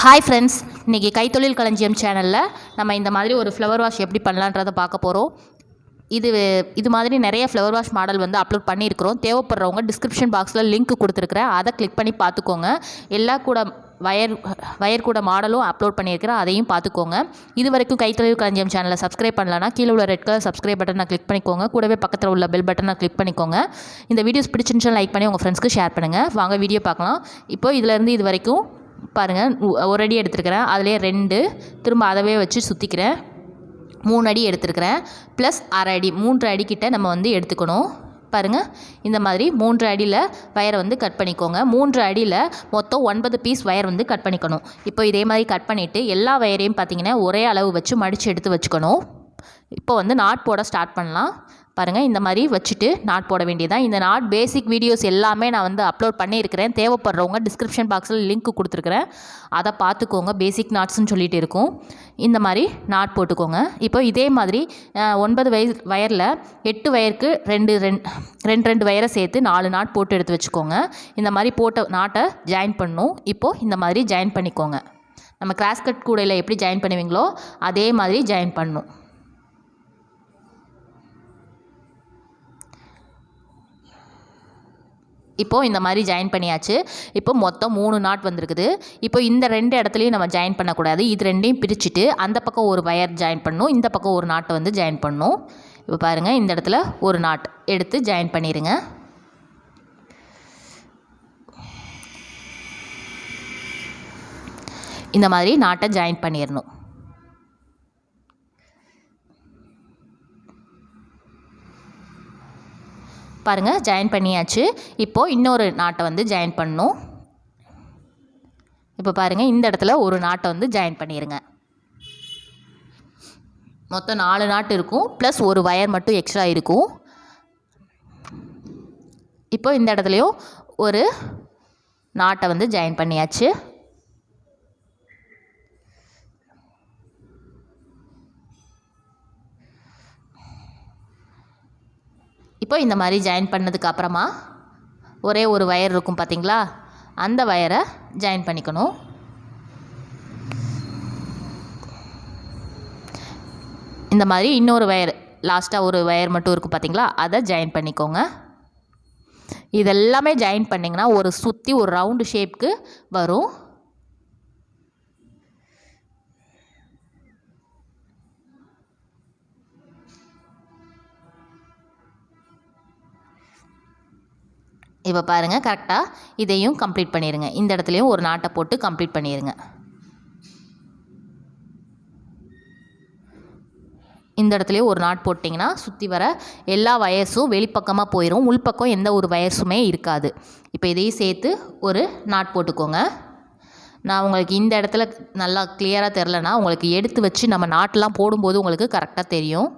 Hi friends, இன்றைக்கி கைத்தொழில் களஞ்சியம் சேனலில் நம்ம இந்த மாதிரி ஒரு ஃப்ளவர் வாஷ் எப்படி பண்ணலான்றதை பார்க்க போகிறோம். இது மாதிரி நிறைய ஃப்ளவர் வாஷ் மாடல் வந்து அப்லோட் பண்ணியிருக்கிறோம். தேவைப்படுறவங்க டிஸ்கிரிப்ஷன் பாக்ஸில் லிங்க் கொடுத்துருக்குறேன், அதை கிளிக் பண்ணி பார்த்துக்கோங்க. எல்லா கூட வயர் கூட மாடலும் அப்லோட் பண்ணியிருக்கிறேன், அதையும் பார்த்துக்கோங்க. இது வரைக்கும் கைத்தொழில் களஞ்சியம் சேனலை சப்ஸ்கிரைப் பண்ணலன்னா கீழே உள்ள ரெட் கலர் சப்ஸ்கிரைப் பட்டனை கிளிக் பண்ணிக்கோங்க. கூடவே பக்கத்தில் உள்ள பெல் பட்டனை கிளிக் பண்ணிக்கோங்க. இந்த வீடியோஸ் பிடிச்சிருந்துச்சுன்னா லைக் பண்ணி உங்கள் ஃப்ரெண்ட்ஸ்க்கு ஷேர் பண்ணுங்கள். வாங்க வீடியோ பார்க்கலாம். இப்போ இதிலேருந்து இது வரைக்கும் பாருங்கள், ஒரு அடி எடுத்துருக்கிறேன், அதிலே 2 திரும்ப அதவே வச்சு சுற்றிக்கிறேன். 3 அடி எடுத்துருக்கிறேன், ப்ளஸ் அரை அடி 3 அடிக்கிட்ட நம்ம வந்து எடுத்துக்கணும். பாருங்கள், இந்த மாதிரி 3 அடியில் வயரை வந்து கட் பண்ணிக்கோங்க. 3 அடியில் மொத்தம் 9 பீஸ் வயர் வந்து கட் பண்ணிக்கணும். இப்போ இதே மாதிரி கட் பண்ணிவிட்டு எல்லா வயரையும் பார்த்திங்கன்னா ஒரே அளவு வச்சு மடித்து எடுத்து வச்சுக்கணும். இப்போ வந்து நாட் போட ஸ்டார்ட் பண்ணலாம். பாருங்கள், இந்த மாதிரி வச்சுட்டு நாட் போட வேண்டியதான். இந்த நாட் பேசிக் வீடியோஸ் எல்லாமே நான் வந்து அப்லோட் பண்ணியிருக்கிறேன். தேவைப்படுறவங்க டிஸ்கிரிப்ஷன் பாக்ஸில் லிங்க் கொடுத்துருக்குறேன், அதை பார்த்துக்கோங்க. பேசிக் நாட்ஸ்ன்னு சொல்லிட்டு இருக்கும். இந்த மாதிரி நாட் போட்டுக்கோங்க. இப்போ இதே மாதிரி 9 வயரில் 8 வயருக்கு 2 வயரை சேர்த்து 4 நாட் போட்டு எடுத்து வச்சுக்கோங்க. இந்த மாதிரி போட்ட நாட்டை ஜாயின் பண்ணணும். இப்போது இந்த மாதிரி ஜாயின் பண்ணிக்கோங்க. நம்ம கிராஸ் கட் கூடையில் எப்படி ஜாயின் பண்ணுவீங்களோ அதே மாதிரி ஜாயின் பண்ணணும். இப்போது இந்த மாதிரி ஜாயின் பண்ணியாச்சு. இப்போ மொத்தம் 3 நாட் வந்திருக்குது. இப்போ இந்த 2 இடத்துலையும் நம்ம ஜாயின் பண்ணக்கூடாது. இது 2ஐயும் பிரிச்சுட்டு அந்த பக்கம் ஒரு வயர் ஜாயின் பண்ணணும், இந்த பக்கம் ஒரு நாட்டை வந்து ஜாயின் பண்ணணும். இப்போ பாருங்கள், இந்த இடத்துல ஒரு நாட் எடுத்து ஜாயின் பண்ணிடுங்க. இந்த மாதிரி நாட்டை ஜாயின் பண்ணிடணும். பாருங்கள், ஜாயின் பண்ணியாச்சு. இப்போது இன்னொரு நாட்டை வந்து ஜாயின் பண்ணணும். இப்போ பாருங்கள், இந்த இடத்துல ஒரு நாட்டை வந்து ஜாயின் பண்ணிடுங்க. மொத்தம் 4 நாட்டு இருக்கும், ப்ளஸ் ஒரு வயர் மட்டும் எக்ஸ்ட்ரா இருக்கும். இப்போ இந்த இடத்துலையும் ஒரு நாட்டை வந்து ஜாயின் பண்ணியாச்சு. இப்போ இந்த மாதிரி ஜாயின் பண்ணதுக்கு அப்புறமா ஒரே ஒரு வயர் இருக்கும் பார்த்திங்களா, அந்த வயரை ஜாயின் பண்ணிக்கணும். இந்த மாதிரி இன்னொரு வயர் லாஸ்ட்டாக ஒரு வயர் மட்டும் இருக்கும் பார்த்திங்களா, அதை ஜாயின் பண்ணிக்கோங்க. இதெல்லாமே ஜாயின் பண்ணிங்கன்னா ஒரு சுற்றி ஒரு ரவுண்டு ஷேப்புக்கு வரும். இப்போ பாருங்கள், கரெக்டாக இதையும் கம்ப்ளீட் பண்ணிடுங்க. இந்த இடத்துலையும் ஒரு நாட்டை போட்டு கம்ப்ளீட் பண்ணிடுங்க. இந்த இடத்துலையும் ஒரு நாட் போட்டிங்கன்னா சுற்றி வர எல்லா வயர்ஸும் வெளிப்பக்கமாக போயிடும், உள்பக்கம் எந்த ஒரு வயர்ஸுமே இருக்காது. இப்போ இதையும் சேர்த்து ஒரு நாட் போட்டுக்கோங்க. நான் உங்களுக்கு இந்த இடத்துல நல்லா கிளியராக தெரிலனா உங்களுக்கு எடுத்து வச்சு நம்ம நாட்டெலாம் போடும்போது உங்களுக்கு கரெக்டாக தெரியும்.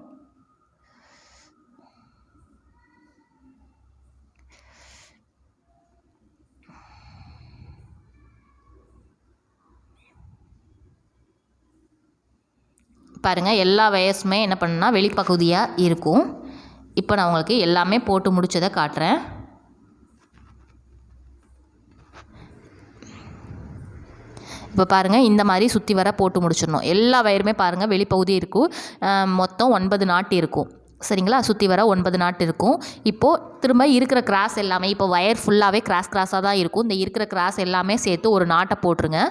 பாருங்கள், எல்லா வயர்ஸுமே என்ன பண்ணுன்னா வெளிப்பகுதியாக இருக்கும். இப்போ நான் உங்களுக்கு எல்லாமே போட்டு முடிச்சதை காட்டுறேன். இப்போ பாருங்கள், இந்த மாதிரி சுற்றி வர போட்டு முடிச்சிடணும். எல்லா வயருமே பாருங்கள் வெளிப்பகுதி இருக்கும். மொத்தம் 9 நாட்டு இருக்கும். சரிங்களா, சுற்றி வர 9 நாட்டு இருக்கும். இப்போது திரும்ப இருக்கிற கிராஸ் எல்லாமே, இப்போ வயர் ஃபுல்லாகவே கிராஸாக தான் இருக்கும். இந்த இருக்கிற கிராஸ் எல்லாமே சேர்த்து ஒரு நாட்டை போட்டுருங்க.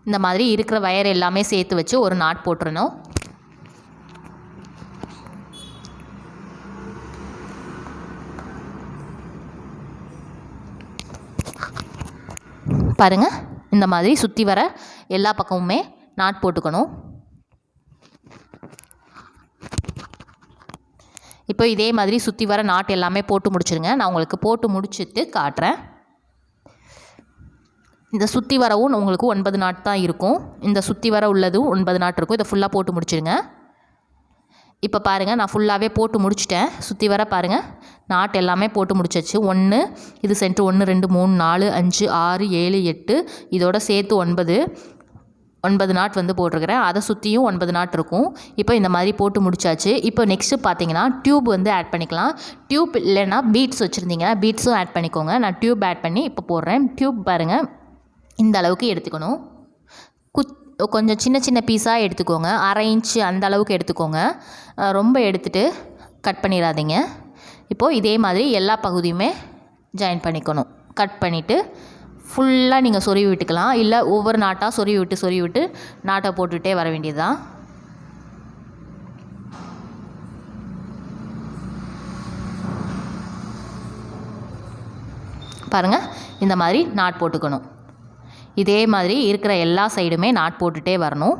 இந்த மாதிரி இருக்கிற வயர் எல்லாமே சேர்த்து வச்சு ஒரு நாட் போட்டுறணும். பாருங்கள், இந்த மாதிரி சுற்றி வர எல்லா பக்கமுமே நாட் போட்டுக்கணும். இப்போ இதே மாதிரி சுற்றி வர நாட் எல்லாமே போட்டு முடிச்சிருங்க. நான் உங்களுக்கு போட்டு முடிச்சுட்டு காட்டுறேன். இந்த சுற்றி வரவும் உங்களுக்கு 9 நாட் தான் இருக்கும். இந்த சுற்றி வர உள்ளதும் 9 நாட் இருக்கும். இதை ஃபுல்லாக போட்டு முடிச்சிருங்க. இப்போ பாருங்கள், நான் ஃபுல்லாகவே போட்டு முடிச்சிட்டேன். சுற்றி வர பாருங்கள், நாட் எல்லாமே போட்டு முடிச்சாச்சு. 1 இது சென்ட்ரு 1 2 3 4 5 6 7 8 இதோட சேர்த்து 9. 9 நாட் வந்து போட்டிருக்கிறேன். அதை சுற்றியும் 9 நாட் இருக்கும். இப்போ இந்த மாதிரி போட்டு முடிச்சாச்சு. இப்போ நெக்ஸ்ட்டு பார்த்தீங்கன்னா டியூப் வந்து ஆட் பண்ணிக்கலாம். டியூப் இல்லைன்னா பீட்ஸ் வச்சுருந்தீங்கன்னா பீட்ஸும் ஆட் பண்ணிக்கோங்க. நான் டியூப் ஆட் பண்ணி இப்போ போடுறேன். டியூப் பாருங்கள், இந்த அளவுக்கு எடுத்துக்கணும். கொஞ்சம் சின்ன சின்ன பீஸாக எடுத்துக்கோங்க. 1/2 இன்ச்சு அந்த அளவுக்கு எடுத்துக்கோங்க. ரொம்ப எடுத்துகிட்டு கட் பண்ணிடாதீங்க. இப்போது இதே மாதிரி எல்லா பகுதியுமே ஜாயின் பண்ணிக்கணும். கட் பண்ணிவிட்டு ஃபுல்லாக நீங்கள் சொருவி விட்டுக்கலாம். இல்லை ஒவ்வொரு நாட்டாக சொருவி விட்டு நாட்டை போட்டுகிட்டே வர வேண்டியது தான். பாருங்கள், இந்த மாதிரி நாட் போட்டுக்கணும். இதே மாதிரி இருக்கிற எல்லா சைடுமே நாட் போட்டுகிட்டே வரணும்.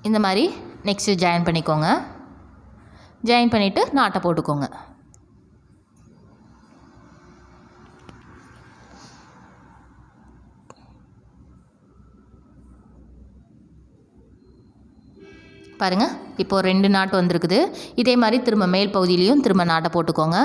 இந்த மாதிரி நெக்ஸ்ட்டு ஜாயின் பண்ணிக்கோங்க. ஜாயின் பண்ணிவிட்டு நாட்டை போட்டுக்கோங்க. பாருங்கள், இப்போது 2 நாட்டு வந்திருக்குது. இதே மாதிரி திரும்ப மேல் பகுதியிலையும் திரும்ப நாட்டை போட்டுக்கோங்க.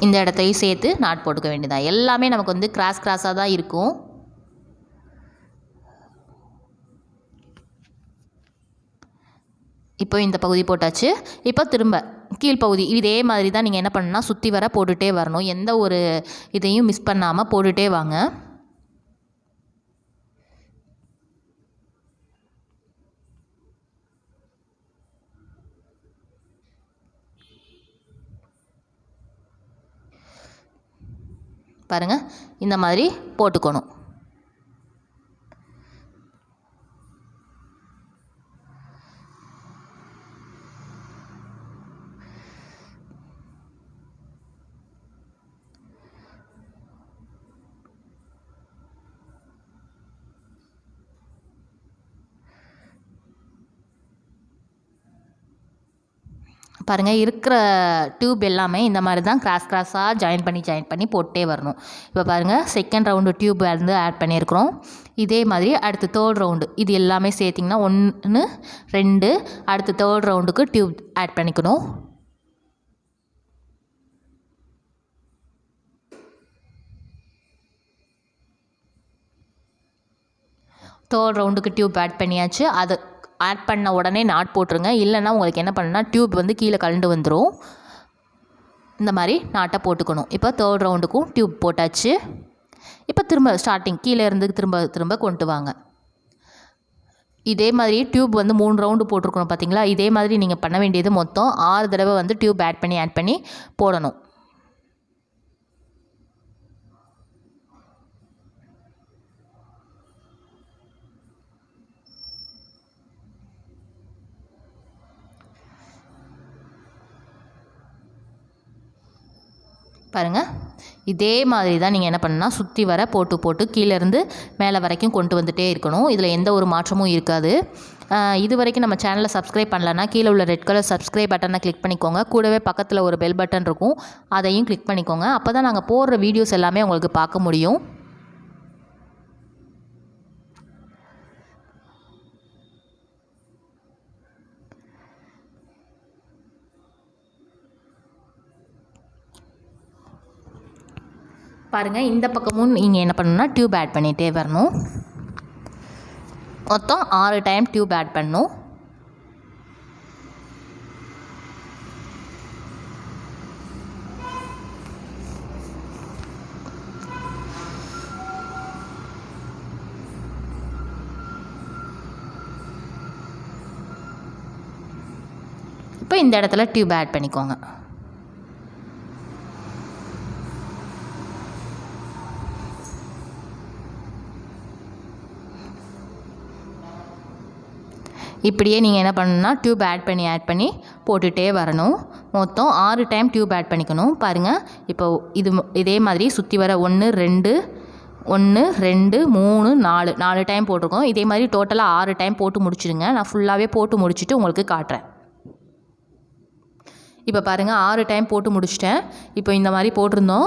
இந்த இடத்தையும் சேர்த்து நாட் போட்டுக்க வேண்டியதான். எல்லாமே நமக்கு வந்து கிராஸாக தான் இருக்கும். இப்போ இந்த பகுதி போட்டாச்சு. இப்போ திரும்ப கீழ்ப்பகுதி இதே மாதிரி தான் நீங்கள் என்ன பண்ணணும்னா சுற்றி வர போட்டுகிட்டே வரணும். எந்த ஒரு இதையும் மிஸ் பண்ணாமல் போட்டுகிட்டே வாங்க. பாருங்கள், இந்த மாதிரி போட்டுக்கணும். பாருங்கள், இருக்கிற டியூப் எல்லாமே இந்த மாதிரி தான் கிராஸாக ஜாயின் பண்ணி போட்டே வரணும். இப்போ பாருங்கள், செகண்ட் ரவுண்டு டியூப் வந்து ஆட் பண்ணியிருக்கிறோம். இதே மாதிரி அடுத்து தேர்ட் ரவுண்டு இது எல்லாமே சேர்த்திங்கன்னா 1 2 அடுத்து தேர்ட் ரவுண்டுக்கு டியூப் ஆட் பண்ணிக்கணும். தேர்ட் ரவுண்டுக்கு டியூப் ஆட் பண்ணியாச்சு. அது ஆட் பண்ண உடனே நாட் போட்டுருங்க. இல்லைன்னா உங்களுக்கு என்ன பண்ணுன்னா டியூப் வந்து கீழே கழண்டு வந்துடும். இந்த மாதிரி நாட்டை போட்டுக்கணும். இப்போ தேர்ட் ரவுண்டுக்கும் டியூப் போட்டாச்சு. இப்போ திரும்ப ஸ்டார்டிங் கீழே இருந்து திரும்ப கொண்டு வாங்க. இதே மாதிரி டியூப் வந்து 3 ரவுண்டு போட்டிருக்கணும் பார்த்தீங்களா. இதே மாதிரி நீங்கள் பண்ண வேண்டியது மொத்தம் 6 தடவை வந்து டியூப் ஆட் பண்ணி போடணும். பாருங்கள், இதே மாதிரி தான் நீங்கள் என்ன பண்ணணும்னா சுற்றி வர போட்டு கீழேருந்து மேலே வரைக்கும் கொண்டு வந்துகிட்டே இருக்கணும். இதில் எந்த ஒரு மாற்றமும் இருக்காது. இது வரைக்கும் நம்ம சேனலை சப்ஸ்கிரைப் பண்ணலன்னா கீழே உள்ள ரெட் கலர் சப்ஸ்கிரைப் பட்டனை கிளிக் பண்ணிக்கோங்க. கூடவே பக்கத்தில் ஒரு பெல் பட்டன் இருக்கும், அதையும் கிளிக் பண்ணிக்கோங்க. அப்போ தான் நாங்கள் போடுற வீடியோஸ் எல்லாமே உங்களுக்கு பார்க்க முடியும். பாருங்கள், இந்த பக்கமும் நீங்கள் என்ன பண்ணணும்னா டியூப் ஆட் பண்ணிகிட்டே வரணும். மொத்தம் 6 டைம் டியூப் ஆட் பண்ணணும். இப்போ இந்த இடத்துல டியூப் ஆட் பண்ணிக்கோங்க. இப்படியே நீங்கள் என்ன பண்ணணும்னா டியூப் ஆட் பண்ணி போட்டுகிட்டே வரணும். மொத்தம் 6 டைம் டியூப் ஆட் பண்ணிக்கணும். பாருங்கள், இப்போ இதே மாதிரி சுற்றி வர 1 2 3 4 டைம் போட்டிருக்கோம். இதே மாதிரி டோட்டலாக 6 டைம் போட்டு முடிச்சுடுங்க. நான் ஃபுல்லாகவே போட்டு முடிச்சுட்டு உங்களுக்கு காட்டுறேன். இப்போ பாருங்கள் 6 டைம் போட்டு முடிச்சிட்டேன். இப்போ இந்த மாதிரி போட்டிருந்தோம்.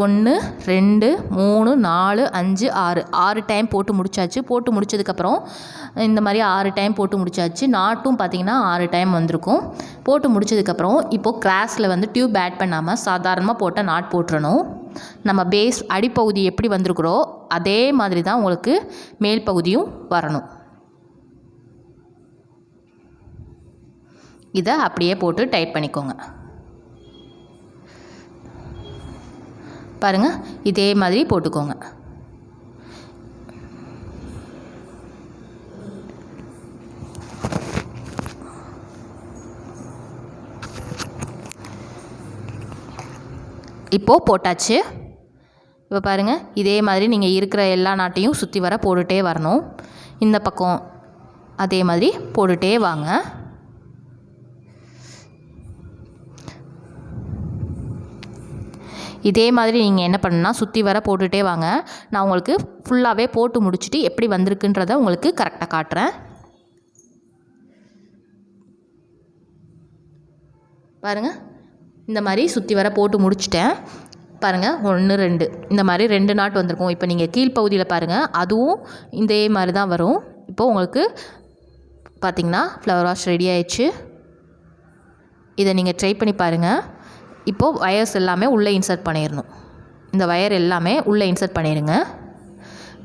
1 2 3 4 5 6 டைம் போட்டு முடிச்சாச்சு. போட்டு முடிச்சதுக்கப்புறம் இந்த மாதிரி 6 டைம் போட்டு முடிச்சாச்சு. நாட்டும் பார்த்திங்கன்னா 6 டைம் வந்திருக்கும். போட்டு முடிச்சதுக்கப்புறம் இப்போது கிராஸில் வந்து டியூப் ஆட் பண்ணாமல் சாதாரணமாக போட்ட நாட் போட்டுறணும். நம்ம பேஸ் அடிப்பகுதி எப்படி வந்திருக்கிறோ அதே மாதிரி தான் உங்களுக்கு மேல் பகுதியும் வரணும். இதை அப்படியே போட்டு டைட் பண்ணிக்கோங்க. பாருங்கள், இதே மாதிரி போட்டுக்கோங்க. இப்போது போட்டாச்சு. இப்போ பாருங்கள், இதே மாதிரி நீங்கள் இருக்கிற எல்லா நாட்டையும் சுற்றி வர போட்டுகிட்டே வரணும். இந்த பக்கம் அதே மாதிரி போட்டுகிட்டே வாங்க. இதே மாதிரி நீங்கள் என்ன பண்ணுன்னா சுற்றி வர போட்டுகிட்டே வாங்க. நான் உங்களுக்கு ஃபுல்லாகவே போட்டு முடிச்சுட்டு எப்படி வந்திருக்குன்றதை உங்களுக்கு கரெக்டாக காட்டுறேன். பாருங்கள், இந்த மாதிரி சுற்றி வர போட்டு முடிச்சிட்டேன். பாருங்கள், 1 2 இந்த மாதிரி 2 நாட் வந்திருக்கும். இப்போ நீங்கள் கீழ்ப்பகுதியில் பாருங்கள், அதுவும் இதே மாதிரி தான் வரும். இப்போது உங்களுக்கு பார்த்திங்கன்னா ஃப்ளவர் வாஷ் ரெடி ஆயிடுச்சு. இதை நீங்கள் ட்ரை பண்ணி பாருங்கள். இப்போது வயர்ஸ் எல்லாமே உள்ளே இன்சர்ட் பண்ணிடணும். இந்த வயர் எல்லாமே உள்ளே இன்சர்ட் பண்ணிடுங்க.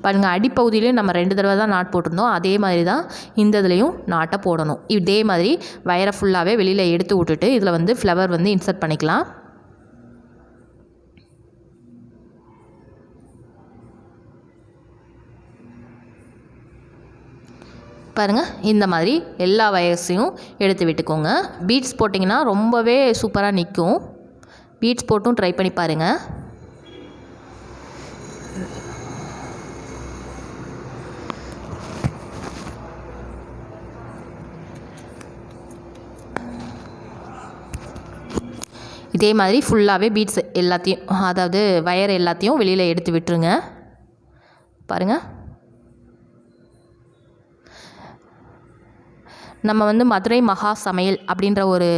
பாருங்கள், அடிப்பகுதியிலையும் நம்ம 2 தடவை தான் நாட் போட்டிருந்தோம். அதே மாதிரி தான் இந்த இதுலேயும் நாட்டை போடணும். இதே மாதிரி வயரை ஃபுல்லாகவே வெளியில் எடுத்து விட்டுட்டு இதில் வந்து ஃப்ளவர் வந்து இன்சர்ட் பண்ணிக்கலாம். பாருங்கள், இந்த மாதிரி எல்லா வயர்ஸையும் எடுத்து விட்டுக்கோங்க. பீட்ஸ் போட்டிங்கன்னா ரொம்பவே சூப்பராக நிற்கும். பீட்ஸ் போட்டும் ட்ரை பண்ணி பாருங்கள். இதே மாதிரி ஃபுல்லாகவே பீட்ஸ் எல்லாத்தையும், அதாவது வயர் எல்லாத்தையும் வெளியில் எடுத்து விட்டுருங்க. பாருங்கள், நம்ம வந்து மதுரை மகா சமையல் அப்படின்ற ஒரு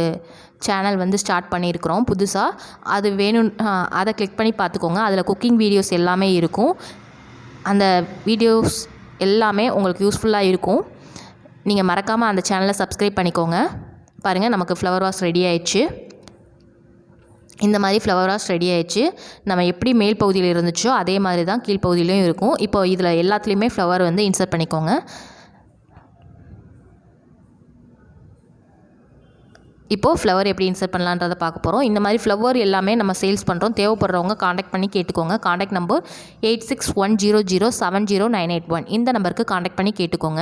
சேனல் வந்து ஸ்டார்ட் பண்ணியிருக்கிறோம் புதுசாக. அது வேணும், அதை கிளிக் பண்ணி பார்த்துக்கோங்க. அதில் குக்கிங் வீடியோஸ் எல்லாமே இருக்கும். அந்த வீடியோஸ் எல்லாமே உங்களுக்கு யூஸ்ஃபுல்லாக இருக்கும். நீங்கள் மறக்காமல் அந்த சேனலை சப்ஸ்கிரைப் பண்ணிக்கோங்க. பாருங்கள், நமக்கு ஃப்ளவர் வாஷ் ரெடி ஆயிடுச்சு. இந்த மாதிரி ஃப்ளவர் வாஷ் ரெடி ஆயிடுச்சு. நம்ம எப்படி மேல் பகுதியில் இருந்துச்சோ அதே மாதிரி தான் கீழ்ப்பகுதியிலையும் இருக்கும். இப்போ இதில் எல்லாத்துலேயுமே ஃப்ளவர் வந்து இன்சர்ட் பண்ணிக்கோங்க. இப்போது ஃப்ளவர் எப்படி இன்சர்ட் பண்ணலான்றதை பார்க்க போகிறோம். இந்த மாதிரி ஃப்ளவர் எல்லாமே நம்ம சேல்ஸ் பண்ணுறோம். தேவைப்படுறவங்க காண்டாக்ட் பண்ணி கேட்டுக்கோங்க. Contact number 8610070981. இந்த நம்பருக்கு காண்டாக்ட் பண்ணி கேட்டுக்கோங்க.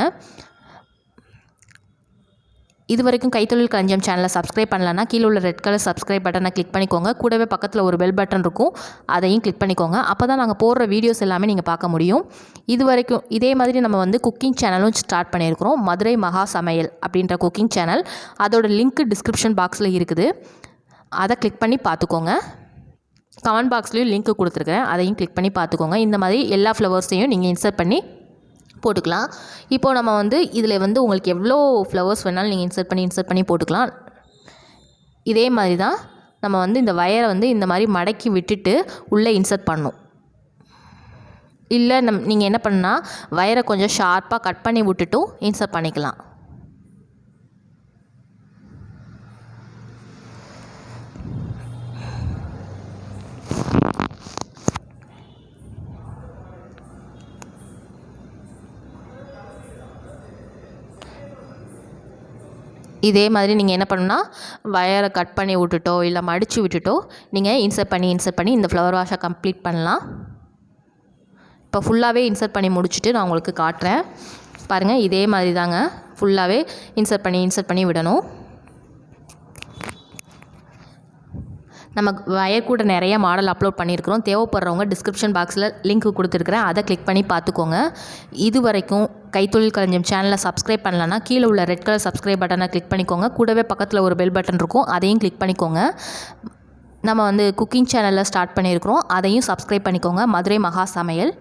இது வரைக்கும் கைத்தொழில் களஞ்சியம் சேனலை சப்ஸ்கிரைப் பண்ணலன்னா கீழே உள்ள ரெட் கலர் சப்ஸ்கிரைப் பட்டனை கிளிக் பண்ணிக்கோங்க. கூடவே பக்கத்தில் ஒரு பெல் பட்டன் இருக்கும், அதையும் கிளிக் பண்ணிக்கோங்க. அப்போ தான் நாங்கள் போடுற வீடியோஸ் எல்லாமே நீங்கள் பார்க்க முடியும். இது வரைக்கும் இதே மாதிரி நம்ம வந்து குக்கிங் சேனலும் ஸ்டார்ட் பண்ணியிருக்கிறோம். மதுரை மகா சமையல் அப்படின்ற குக்கிங் சேனல். அதோட லிங்க் டிஸ்கிரிப்ஷன் பாக்ஸில் இருக்குது. அதை கிளிக் பண்ணி பார்த்துக்கோங்க. கமெண்ட் பாக்ஸ்லேயும் லிங்க் கொடுத்துருக்குறேன், அதையும் கிளிக் பண்ணி பார்த்துக்கோங்க. இந்த மாதிரி எல்லா ஃப்ளவர்ஸையும் நீங்கள் இன்சர்ட் பண்ணி போட்டுக்கலாம். இப்போது நம்ம வந்து இதில் வந்து உங்களுக்கு எவ்வளோ ஃப்ளவர்ஸ் வேணாலும் நீங்கள் இன்சர்ட் பண்ணி போட்டுக்கலாம். இதே மாதிரி தான் நம்ம வந்து இந்த வயரை வந்து இந்த மாதிரி மடக்கி விட்டுட்டு உள்ளே இன்சர்ட் பண்ணணும். இல்லை நீங்கள் என்ன பண்ணால் வயரை கொஞ்சம் ஷார்ப்பாக கட் பண்ணி விட்டுட்டும் இன்சர்ட் பண்ணிக்கலாம். இதே மாதிரி நீங்கள் என்ன பண்ணுன்னா வயரை கட் பண்ணி விட்டுட்டோ இல்லை மடித்து விட்டுட்டோ நீங்கள் இன்சர்ட் பண்ணி இந்த ஃப்ளவர் வாஷை கம்ப்ளீட் பண்ணலாம். இப்போ ஃபுல்லாகவே இன்சர்ட் பண்ணி முடிச்சுட்டு நான் உங்களுக்கு காட்டுறேன். பாருங்கள், இதே மாதிரி தாங்க ஃபுல்லாகவே இன்சர்ட் பண்ணி விடணும். நம்ம வயர் கூட நிறைய மாடல் அப்லோட் பண்ணியிருக்கிறோம். தேவைப்படுறவங்க டிஸ்கிரிப்ஷன் பாக்ஸில் லிங்க் கொடுத்துருக்குறேன், அதை கிளிக் பண்ணி பார்த்துக்கோங்க. இது வரைக்கும் கைத்தொழில் களஞ்சியம் சேனலை சப்ஸ்கிரைப் பண்ணலன்னா கீழே உள்ள ரெட் கலர் சப்ஸ்கிரைப் பட்டனை கிளிக் பண்ணிக்கோங்க. கூடவே பக்கத்தில் ஒரு பெல் பட்டன் இருக்கும், அதையும் கிளிக் பண்ணிக்கோங்க. நம்ம வந்து குக்கிங் சேனலில் ஸ்டார்ட் பண்ணியிருக்கிறோம், அதையும் சப்ஸ்கிரைப் பண்ணிக்கோங்க. மதுரை மகா சமையல்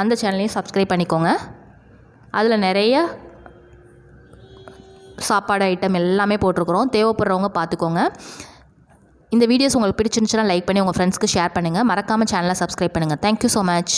அந்த சேனலையும் சப்ஸ்கிரைப் பண்ணிக்கோங்க. அதில் நிறைய சாப்பாடு ஐட்டம் எல்லாமே போட்டிருக்கிறோம். தேவைப்படுறவங்க பார்த்துக்கோங்க. இந்த வீடியோஸ் உங்களுக்கு பிடிச்சிருந்துச்சுன்னா லைக் பண்ணி உங்கள் ஃப்ரெண்ட்ஸ்க்கு ஷேர் பண்ணுங்கள். மறக்காமல் சேனலை சப்ஸ்கிரைப் பண்ணுங்கள். Thank you so much.